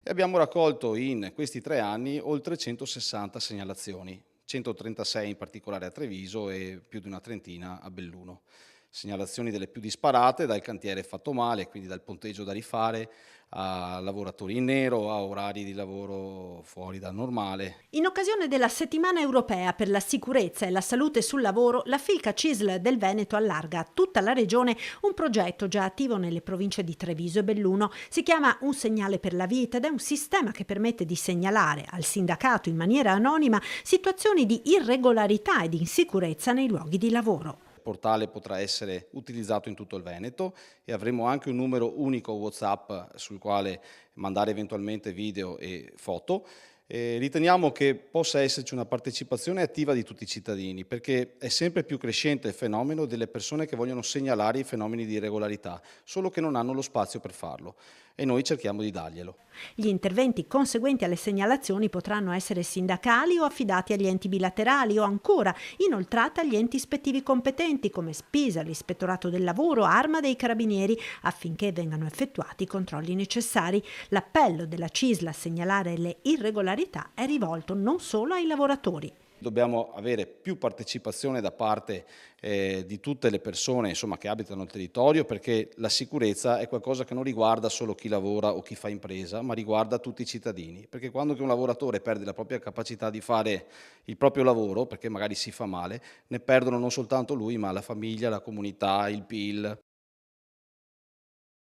e abbiamo raccolto in questi 3 anni oltre 160 segnalazioni, 136 in particolare a Treviso e più di una trentina a Belluno. Segnalazioni delle più disparate, dal cantiere fatto male, quindi dal ponteggio da rifare, a lavoratori in nero, a orari di lavoro fuori dal normale. In occasione della Settimana Europea per la sicurezza e la salute sul lavoro, la Filca CISL del Veneto allarga a tutta la regione un progetto già attivo nelle province di Treviso e Belluno. Si chiama Un segnale per la vita ed è un sistema che permette di segnalare al sindacato in maniera anonima situazioni di irregolarità ed insicurezza nei luoghi di lavoro. Il portale potrà essere utilizzato in tutto il Veneto e avremo anche un numero unico WhatsApp sul quale mandare eventualmente video e foto. Riteniamo che possa esserci una partecipazione attiva di tutti i cittadini, perché è sempre più crescente il fenomeno delle persone che vogliono segnalare i fenomeni di irregolarità, solo che non hanno lo spazio per farlo e noi cerchiamo di darglielo. Gli interventi conseguenti alle segnalazioni potranno essere sindacali o affidati agli enti bilaterali o ancora inoltrati agli enti ispettivi competenti come Spisa, l'Ispettorato del Lavoro, Arma dei Carabinieri affinché vengano effettuati i controlli necessari. L'appello della CISL a segnalare le irregolarità è rivolto non solo ai lavoratori. Dobbiamo avere più partecipazione da parte di tutte le persone, insomma, che abitano il territorio, perché la sicurezza è qualcosa che non riguarda solo chi lavora o chi fa impresa, ma riguarda tutti i cittadini. Perché quando che un lavoratore perde la propria capacità di fare il proprio lavoro, perché magari si fa male, ne perdono non soltanto lui, ma la famiglia, la comunità, il PIL.